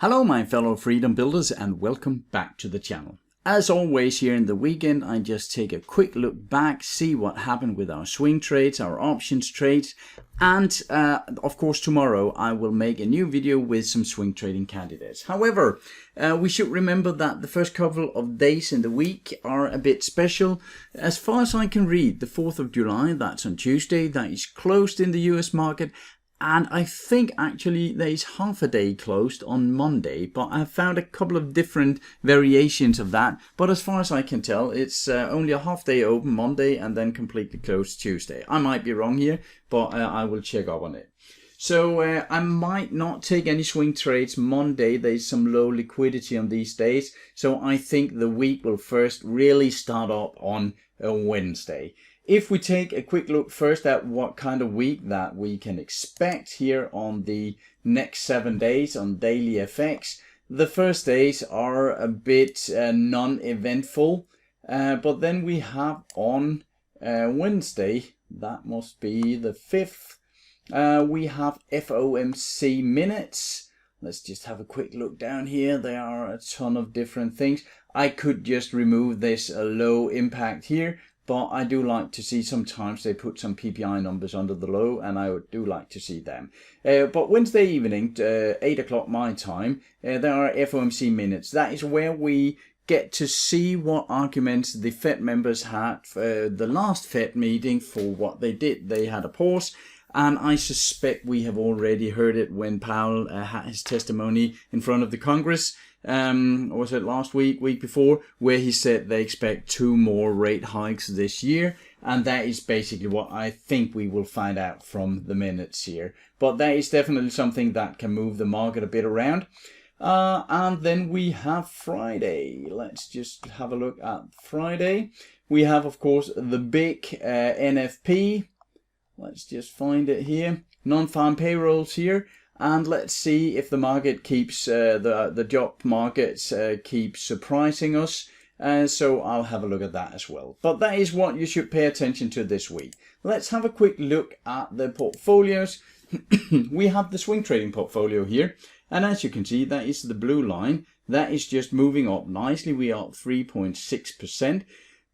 Hello my fellow freedom builders and welcome back to the channel. As always here in the weekend I just take a quick look back, see what happened with our swing trades, our options trades, and of course tomorrow I will make a new video with some swing trading candidates. However, we should remember that the first couple of days in the week are a bit special. As far as I can read, the 4th of July, that's on Tuesday, that is closed in the US market. And I think actually there is half a day closed on Monday, but I've found a couple of different variations of that. But as far as I can tell, it's only a half day open Monday and then completely closed Tuesday. I might be wrong here, but I will check up on it. So I might not take any swing trades Monday. There's some low liquidity on these days. So I think the week will first really start up on a Wednesday. If we take a quick look first at what kind of week that we can expect here on the next 7 days on daily FX, the first days are a bit non-eventful, but then we have on Wednesday, that must be the 5th, we have FOMC minutes. Let's just have a quick look down here. There are a ton of different things. I could just remove this low impact here, but I do like to see sometimes they put some PPI numbers under the low, and I do like to see them. But Wednesday evening, 8 o'clock my time, there are FOMC minutes. That is where we get to see what arguments the Fed members had for the last Fed meeting for what they did. They had a pause, and I suspect we have already heard it when Powell had his testimony in front of the Congress. Was it last week, week before, where he said they expect 2 more rate hikes this year, and that is basically what I think we will find out from the minutes here. But that is definitely something that can move the market a bit around. And then we have Friday. Let's just have a look at Friday. We have, of course, the big NFP. Let's just find it here. Non-farm payrolls here. And let's see if the market keeps, the job markets keep surprising us. So I'll have a look at that as well. But that is what you should pay attention to this week. Let's have a quick look at the portfolios. We have the swing trading portfolio here. And as you can see, that is the blue line. That is just moving up nicely. We are up 3.6%.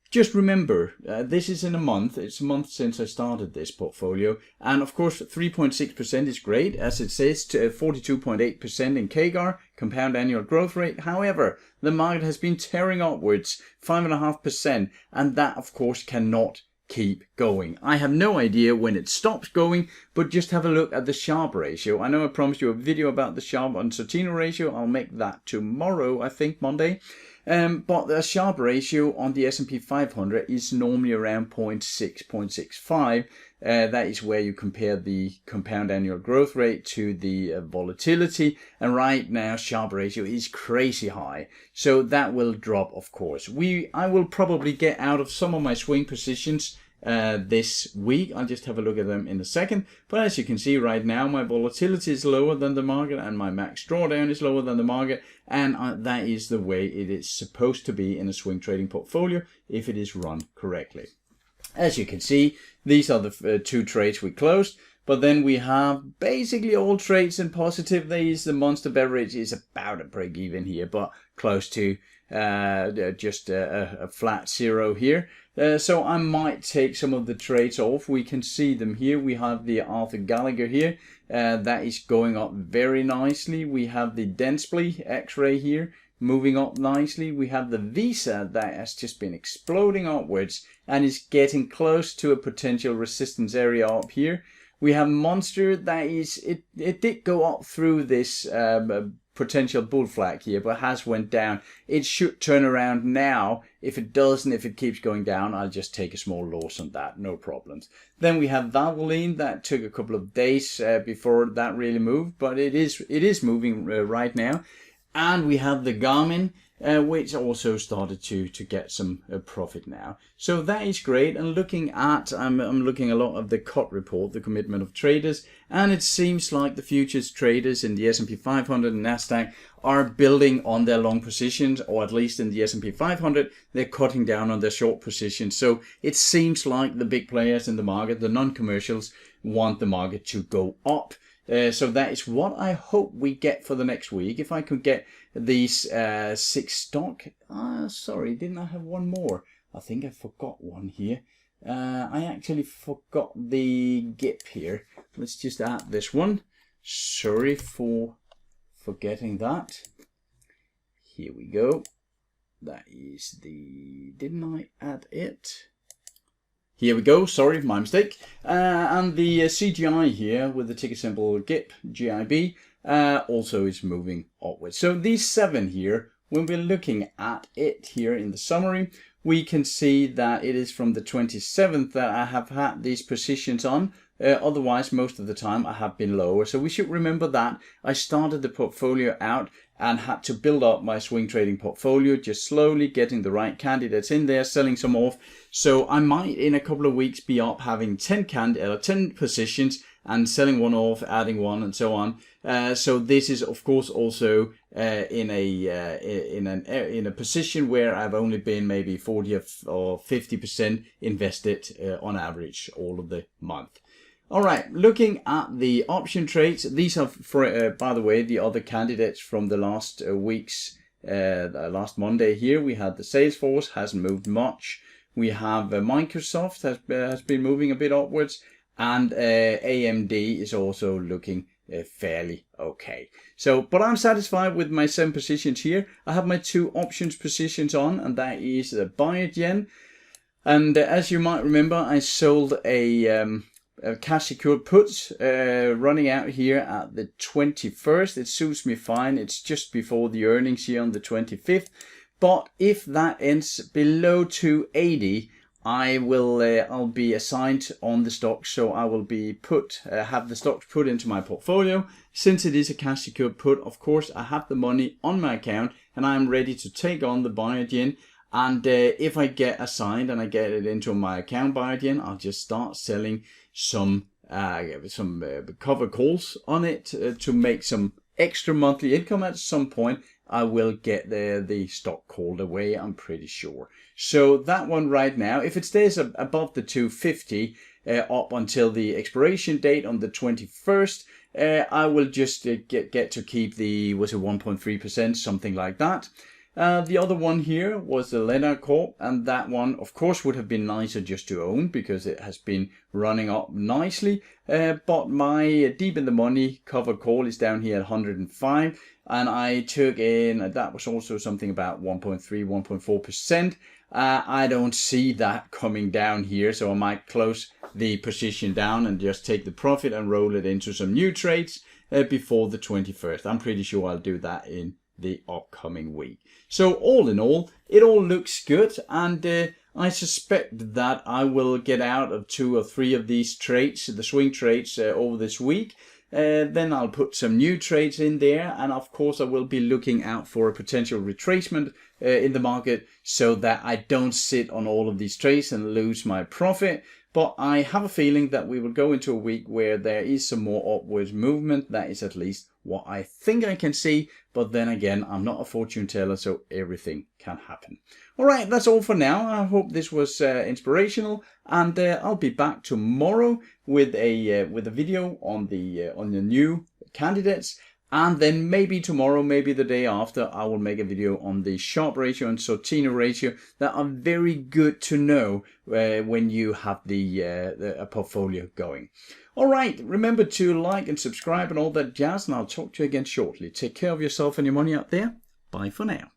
Just remember, this is in a month. It's a month since I started this portfolio. And of course, 3.6% is great. As it says, 42.8% in CAGR, compound annual growth rate. However, the market has been tearing upwards, 5.5%. And that, of course, cannot keep going. I have no idea when it stops going, but just have a look at the Sharpe ratio. I know I promised you a video about the Sharpe and Sortino ratio. I'll make that tomorrow, I think, Monday. But the Sharpe ratio on the S&P 500 is normally around 0.6, 0.65. That is where you compare the compound annual growth rate to the volatility. And right now, Sharpe ratio is crazy high. So that will drop, of course. I will probably get out of some of my swing positions this week. I'll just have a look at them in a second. But as you can see right now, my volatility is lower than the market and my max drawdown is lower than the market. And that is the way it is supposed to be in a swing trading portfolio if it is run correctly. As you can see, these are the 2 trades we closed. But then we have basically all trades in positive. The Monster Beverage is about a break even here, but close to just a flat 0 here. So I might take some of the trades off. We can see them here. We have the Arthur Gallagher here. That is going up very nicely. We have the Denspley X-Ray here moving up nicely. We have the Visa that has just been exploding upwards and is getting close to a potential resistance area up here. We have Monster that is, it did go up through this potential bull flag here, but has went down. It should turn around now. If it doesn't, if it keeps going down, I'll just take a small loss on that, no problems. Then we have Valvoline that took a couple of days before that really moved, but it is moving right now. And we have the Garmin, which also started to get some profit now. So that is great. And looking at, I'm looking a lot of the COT report, the commitment of traders, and it seems like the futures traders in the S&P 500 and NASDAQ are building on their long positions, or at least in the S&P 500, they're cutting down on their short positions. So it seems like the big players in the market, the non-commercials, want the market to go up. So that is what I hope we get for the next week. If I could get these 6 stock. Sorry, didn't I have one more? I think I forgot one here. I actually forgot the GIP here. Let's just add this one. Sorry for forgetting that. Here we go. That is the... Didn't I add it? Here we go, sorry, my mistake. And the CGI here with the ticker symbol GIP, GIB, also is moving upwards. So these 7 here, when we're looking at it here in the summary, we can see that it is from the 27th that I have had these positions on. Otherwise, most of the time I have been lower. So we should remember that I started the portfolio out and had to build up my swing trading portfolio, just slowly getting the right candidates in there, selling some off. So I might in a couple of weeks be up having 10 positions and selling one off, adding one, and so on. So this is of course also in a position where I've only been maybe 40 or 50% invested on average all of the month. All right, looking at the option trades, these are, for by the way, the other candidates from the last week's, last Monday here. We had the Salesforce, hasn't moved much. We have Microsoft, has been moving a bit upwards, and AMD is also looking fairly okay. So, but I'm satisfied with my 7 positions here. I have my 2 options positions on, and that is Biogen. And as you might remember, I sold a cash secured puts running out here at the 21st. It suits me fine. It's just before the earnings here on the 25th. But if that ends below 280, I will I'll be assigned on the stocks, so I will be have the stocks put into my portfolio. Since it is a cash secured put, of course I have the money on my account and I am ready to take on the Biogen. And if I get assigned and I get it into my account Biogen, I'll just start selling some cover calls on it to make some extra monthly income. At some point I will get the stock called away, I'm pretty sure. So that one right now, if it stays above the 250 up until the expiration date on the 21st, I will just get to keep the, was it 1.3%, something like that. The other one here was the Leonard Corp, and that one of course would have been nicer just to own because it has been running up nicely, but my deep in the money cover call is down here at 105, and I took in, that was also something about 1.3, 1.4%. I don't see that coming down here, so I might close the position down and just take the profit and roll it into some new trades before the 21st. I'm pretty sure I'll do that in the upcoming week. So all in all, it all looks good, and I suspect that I will get out of 2 or 3 of these trades, the swing trades, over this week. Then I'll put some new trades in there, and of course I will be looking out for a potential retracement in the market so that I don't sit on all of these trades and lose my profit. But I have a feeling that we will go into a week where there is some more upwards movement. That is at least what I think I can see. But then again, I'm not a fortune teller, so everything can happen. All right, that's all for now. I hope this was inspirational, and I'll be back tomorrow with a video on the new candidates. And then maybe tomorrow, maybe the day after, I will make a video on the Sharpe ratio and Sortino ratio that are very good to know when you have a portfolio going. All right, remember to like and subscribe and all that jazz, and I'll talk to you again shortly. Take care of yourself and your money out there. Bye for now.